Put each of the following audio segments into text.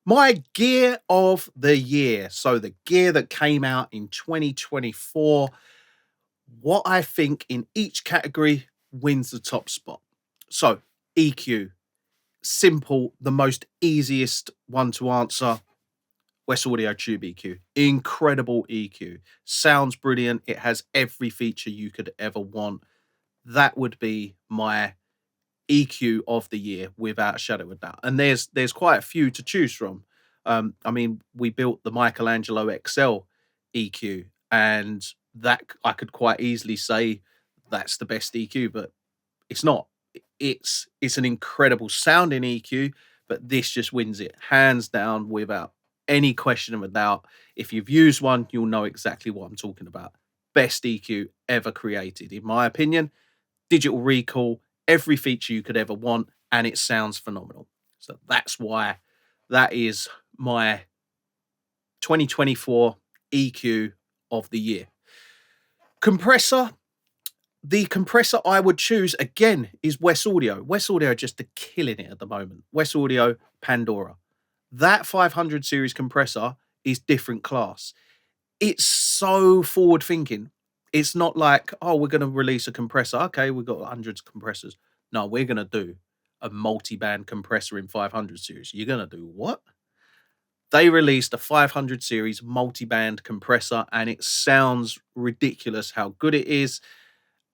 My gear of the year. So the gear that came out in 2024, what I think in each category wins the top spot. So EQ, simple, the most easiest one to answer. West Audio Tube EQ, incredible EQ, sounds brilliant. It has every feature you could ever want. That would be my EQ of the year without a shadow of a doubt. And there's quite a few to choose from. I mean, we built the Michelangelo XL EQ, and that I could quite easily say that's the best EQ, but it's not. It's an incredible sounding EQ, but this just wins it hands down without any question of a doubt. If you've used one, you'll know exactly what I'm talking about. Best EQ ever created, in my opinion. Digital recall, every feature you could ever want, and it sounds phenomenal. So that's why that is my 2024 EQ of the year. Compressor. The compressor I would choose again is West Audio. West Audio are just killing it at the moment. West Audio, Pandora. That 500 series compressor is different class. It's so forward thinking. It's not like, oh, we're going to release a compressor. Okay, we've got hundreds of compressors. No, we're going to do a multi-band compressor in 500 series. You're going to do what? They released a 500 series multi-band compressor, and it sounds ridiculous how good it is.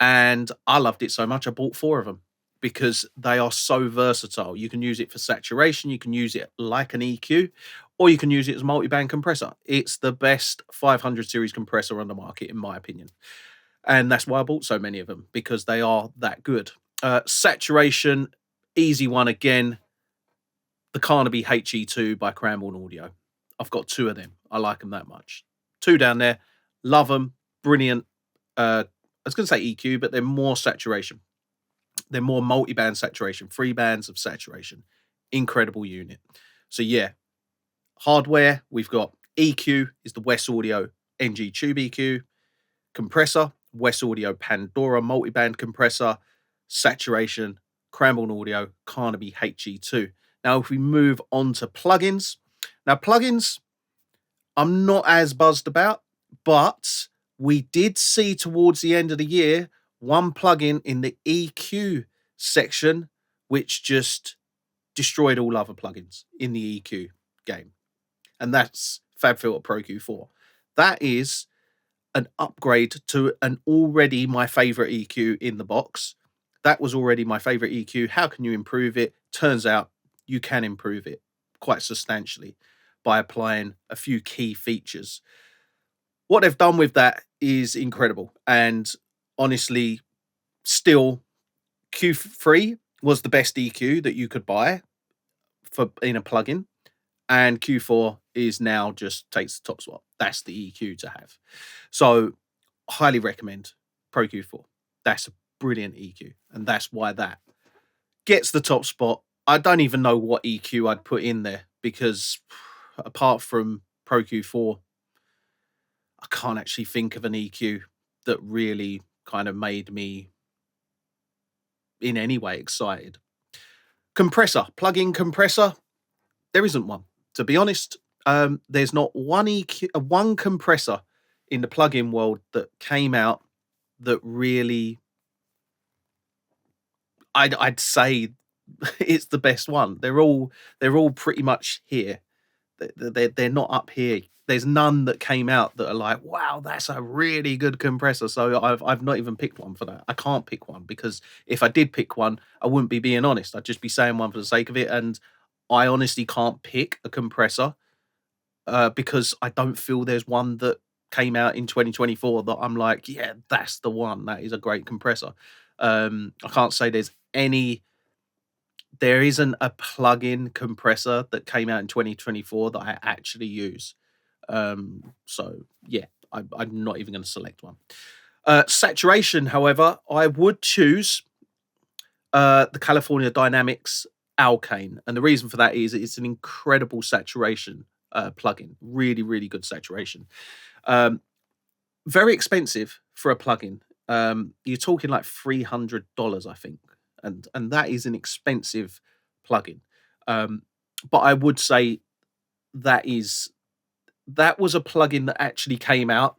And I loved it so much, I bought 4 of them because they are so versatile. You can use it for saturation, you can use it like an EQ, or you can use it as a multi-band compressor. It's the best 500 series compressor on the market, in my opinion. And that's why I bought so many of them, because they are that good. Saturation, easy one again. The Carnaby HE2 by Cranborne Audio. I've got 2 of them. I like them that much. 2 down there. Love them. Brilliant. I was going to say EQ, but they're more saturation. They're more multi-band saturation. 3 bands of saturation. Incredible unit. So yeah, hardware, we've got EQ is the West Audio NG Tube EQ. Compressor, West Audio Pandora multi-band compressor. Saturation, Cranborne Audio Carnaby HE2. Now, if we move on to plugins. Now, plugins, I'm not as buzzed about, but we did see towards the end of the year one plugin in the EQ section, which just destroyed all other plugins in the EQ game. And that's Fabfilter Pro Q4. That is an upgrade to an already my favorite EQ in the box. That was already my favorite EQ. How can you improve it? Turns out you can improve it quite substantially by applying a few key features. What they've done with that is incredible. And honestly, still, Q3 was the best EQ that you could buy for in a plugin. And Q4 is now just takes the top spot. That's the EQ to have. So highly recommend Pro Q4. That's a brilliant EQ. And that's why that gets the top spot. I don't even know what EQ I'd put in there, because apart from Pro Q4, I can't actually think of an EQ that really kind of made me in any way excited. Compressor, plug-in compressor, there isn't one. To be honest, there's not one EQ, one compressor in the plug-in world that came out that really, I'd say it's the best one. They're all pretty much here. They're not up here. There's none that came out that are like, wow, that's a really good compressor. So I've not even picked one for that. I can't pick one, because if I did pick one, I wouldn't be being honest. I'd just be saying one for the sake of it. And I honestly can't pick a compressor because I don't feel there's one that came out in 2024 that I'm like, yeah, that's the one. That is a great compressor. I can't say there isn't a plug-in compressor that came out in 2024 that I actually use. So yeah, I'm not even going to select one. Saturation, however, I would choose the California Dynamics Alkane. And the reason for that is it's an incredible saturation plugin. Really, really good saturation. Very expensive for a plugin. You're talking like $300, I think. And that is an expensive plugin. But I would say that is that was a plugin that actually came out,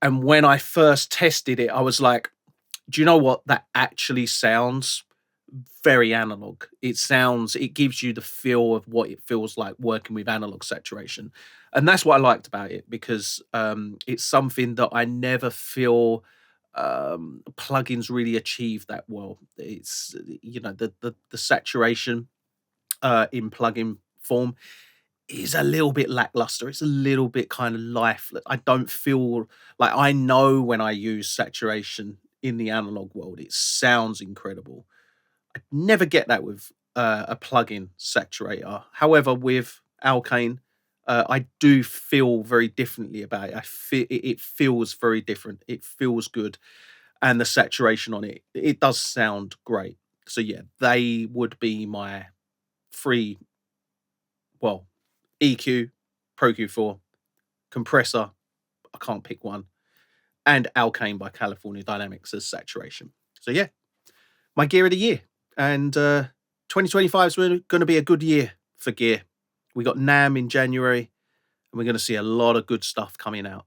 and when I first tested it, I was like, "Do you know what? That actually sounds very analog. It gives you the feel of what it feels like working with analog saturation." And that's what I liked about it, because it's something that I never feel plugins really achieve that well. It's, the saturation in plugin form is a little bit lackluster. It's a little bit kind of lifeless. I don't feel like, I know when I use saturation in the analog world, it sounds incredible. I never get that with a plugin saturator. However, with Alkane, I do feel very differently about it. I feel it feels very different. It feels good, and the saturation on it does sound great. So yeah, they would be my three. Well, EQ, Pro Q4, Compressor. I can't pick one, and Alkane by California Dynamics as saturation. So yeah, my gear of the year. And 2025 is going to be a good year for gear. We got NAMM in January, and we're going to see a lot of good stuff coming out.